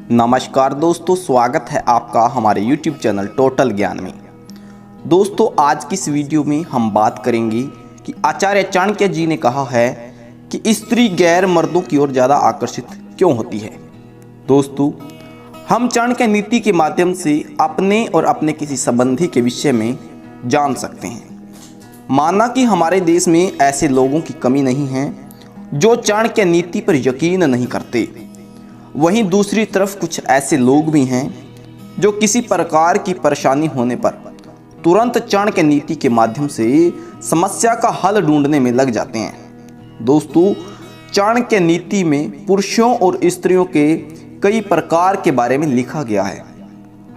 नमस्कार दोस्तों, स्वागत है आपका हमारे YouTube चैनल टोटल ज्ञान में। दोस्तों, आज की इस वीडियो में हम बात करेंगे कि आचार्य चाणक्य जी ने कहा है कि स्त्री गैर मर्दों की ओर ज़्यादा आकर्षित क्यों होती है। दोस्तों, हम चाणक्य नीति के माध्यम से अपने और अपने किसी संबंधी के विषय में जान सकते हैं। माना कि हमारे देश में ऐसे लोगों की कमी नहीं है जो चाणक्य नीति पर यकीन नहीं करते। वहीं दूसरी तरफ कुछ ऐसे लोग भी हैं जो किसी प्रकार की परेशानी होने पर तुरंत चाणक्य नीति के माध्यम से समस्या का हल ढूंढने में लग जाते हैं। दोस्तों, चाणक्य नीति में पुरुषों और स्त्रियों के कई प्रकार के बारे में लिखा गया है।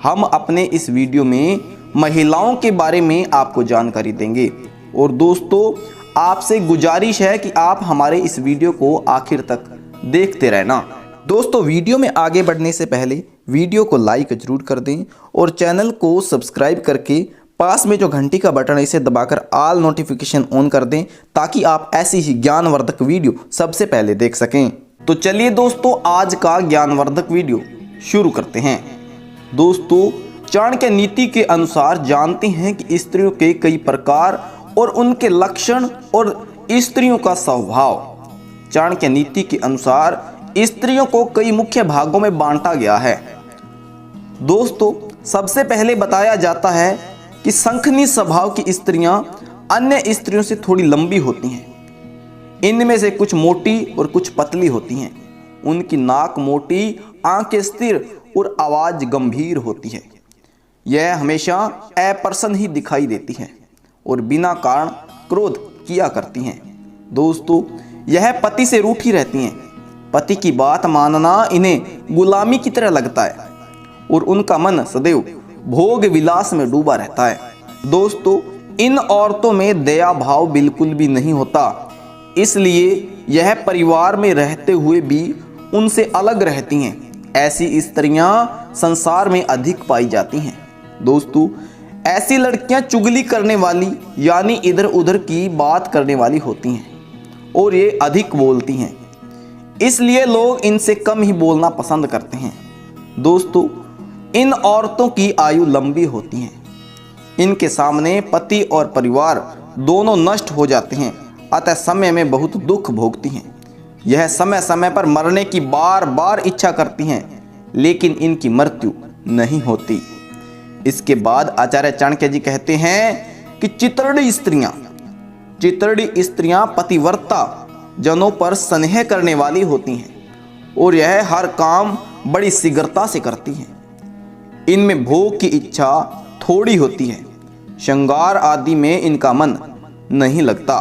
हम अपने इस वीडियो में महिलाओं के बारे में आपको जानकारी देंगे। और दोस्तों, आपसे गुजारिश है कि आप हमारे इस वीडियो को आखिर तक देखते रहना। दोस्तों, वीडियो में आगे बढ़ने से पहले वीडियो को लाइक जरूर कर दें और चैनल को सब्सक्राइब करके पास में जो घंटी का बटन है इसे दबाकर ऑल नोटिफिकेशन ऑन कर दें ताकि आप ऐसी ही ज्ञानवर्धक वीडियो सबसे पहले देख सकें। तो चलिए दोस्तों, आज का ज्ञानवर्धक वीडियो शुरू करते हैं। दोस्तों, चाणक्य नीति के अनुसार जानते हैं कि स्त्रियों के कई प्रकार और उनके लक्षण और स्त्रियों का स्वभाव। चाणक्य नीति के अनुसार स्त्रियों को कई मुख्य भागों में बांटा गया है। दोस्तों, सबसे पहले बताया जाता है कि शंखनी स्वभाव की स्त्रियां अन्य स्त्रियों से थोड़ी लंबी होती हैं। इनमें से कुछ मोटी और कुछ पतली होती हैं। उनकी नाक मोटी, आंखें स्थिर और आवाज गंभीर होती है। यह हमेशा अप्रसन्न ही दिखाई देती है और बिना कारण क्रोध किया करती हैं। दोस्तों, यह पति से रूठी रहती हैं। पति की बात मानना इन्हें गुलामी की तरह लगता है और उनका मन सदैव भोग विलास में डूबा रहता है। दोस्तों, इन औरतों में दया भाव बिल्कुल भी नहीं होता, इसलिए यह परिवार में रहते हुए भी उनसे अलग रहती हैं। ऐसी स्त्रियां संसार में अधिक पाई जाती हैं। दोस्तों, ऐसी लड़कियां चुगली करने वाली यानी इधर उधर की बात करने वाली होती हैं और ये अधिक बोलती हैं, इसलिए लोग इनसे कम ही बोलना पसंद करते हैं। दोस्तों, इन औरतों की आयु लंबी होती है। इनके सामने पति और परिवार दोनों नष्ट हो जाते हैं, अतः समय में बहुत दुख भोगती हैं। यह समय समय पर मरने की बार बार इच्छा करती हैं, लेकिन इनकी मृत्यु नहीं होती। इसके बाद आचार्य चाणक्य जी कहते हैं कि चित्रड़ी स्त्रियां पतिव्रता जनों पर स्नेह करने वाली होती हैं और यह हर काम बड़ी शीघ्रता से करती हैं। इनमें भोग की इच्छा थोड़ी होती है। श्रृंगार आदि में इनका मन नहीं लगता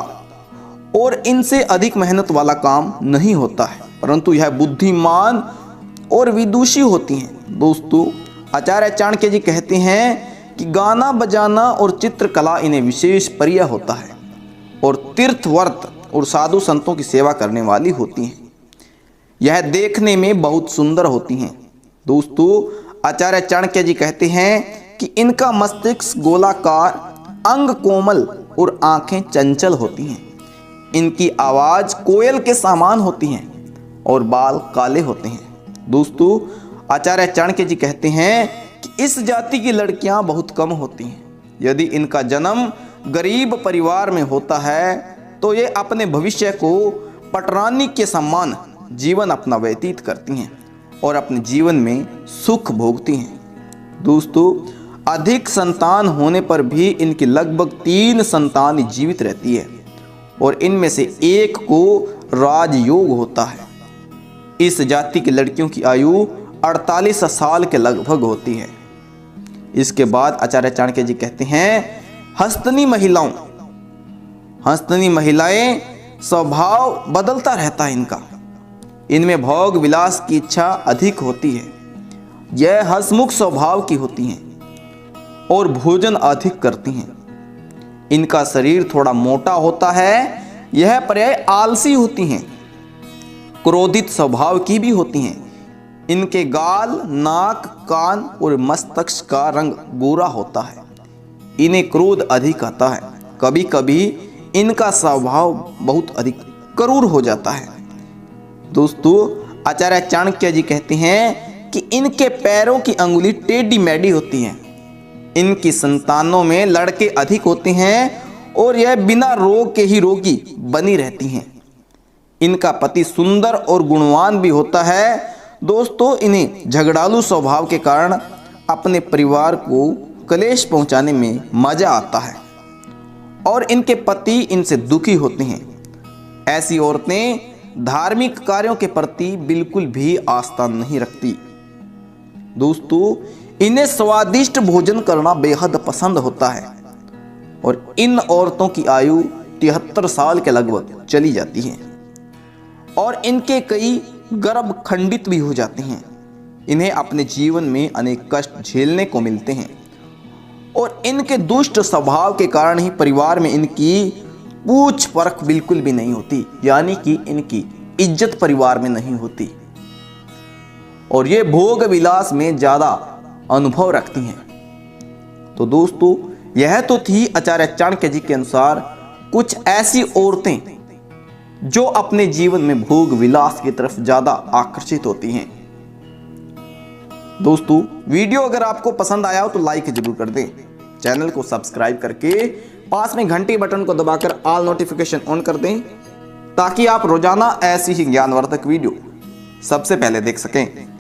और इनसे अधिक मेहनत वाला काम नहीं होता है, परंतु यह बुद्धिमान और विदुषी होती हैं। दोस्तों, आचार्य चाणक्य जी कहते हैं कि गाना बजाना और चित्रकला इन्हें विशेष प्रिय होता है और तीर्थ व्रत और साधु संतों की सेवा करने वाली होती हैं। यह देखने में बहुत सुंदर होती हैं। दोस्तों, आचार्य चाणक्य जी कहते हैं कि इनका मस्तिष्क गोलाकार, अंग कोमल और आंखें चंचल होती हैं। इनकी आवाज कोयल के समान होती हैं और बाल काले होते हैं। दोस्तों, आचार्य चाणक्य जी कहते हैं कि इस जाति की लड़कियां बहुत कम होती हैं। यदि इनका जन्म गरीब परिवार में होता है तो ये अपने भविष्य को पटरानी के समान जीवन अपना व्यतीत करती हैं और अपने जीवन में सुख भोगती हैं। दोस्तों, अधिक संतान होने पर भी इनकी लगभग 3 संतान जीवित रहती है और इनमें से एक को राजयोग होता है। इस जाति की लड़कियों की आयु 48 साल के लगभग होती है। इसके बाद आचार्य चाणक्य जी कहते हैं हस्तनी महिलाएं स्वभाव बदलता रहता है इनका। इनमें भोग विलास की इच्छा अधिक होती है। यह हंसमुख स्वभाव की होती हैं और भोजन अधिक करती हैं। इनका शरीर थोड़ा मोटा होता है। यह पर्याय आलसी होती हैं, क्रोधित स्वभाव की भी होती हैं। इनके गाल, नाक, कान और मस्तिष्क का रंग गोरा होता है। इन्हें क्रोध अधिक आता है। कभी कभी इनका स्वभाव बहुत अधिक क्रूर हो जाता है। दोस्तों, आचार्य चाणक्य जी कहते हैं कि इनके पैरों की अंगुली टेढ़ी मेढ़ी होती हैं। इनकी संतानों में लड़के अधिक होते हैं और यह बिना रोग के ही रोगी बनी रहती हैं। इनका पति सुंदर और गुणवान भी होता है। दोस्तों, इन्हें झगड़ालू स्वभाव के कारण अपने परिवार को कलेश पहुंचाने में मजा आता है और इनके पति इनसे दुखी होते हैं। ऐसी औरतें धार्मिक कार्यों के प्रति बिल्कुल भी आस्था नहीं रखती। दोस्तों, इन्हें स्वादिष्ट भोजन करना बेहद पसंद होता है और इन औरतों की आयु 73 साल के लगभग चली जाती है और इनके कई गर्भ खंडित भी हो जाते हैं। इन्हें अपने जीवन में अनेक कष्ट झेलने को मिलते हैं और इनके दुष्ट स्वभाव के कारण ही परिवार में इनकी पूछ परख बिल्कुल भी नहीं होती, यानी कि इनकी इज्जत परिवार में नहीं होती और ये भोग विलास में ज्यादा अनुभव रखती हैं। तो दोस्तों, यह तो थी आचार्य चाणक्य जी के अनुसार कुछ ऐसी औरतें जो अपने जीवन में भोग विलास की तरफ ज्यादा आकर्षित होती हैं। दोस्तों, वीडियो अगर आपको पसंद आया हो तो लाइक जरूर कर दें। चैनल को सब्सक्राइब करके पास में घंटी बटन को दबाकर ऑल नोटिफिकेशन ऑन कर दें ताकि आप रोजाना ऐसी ही ज्ञानवर्धक वीडियो सबसे पहले देख सकें।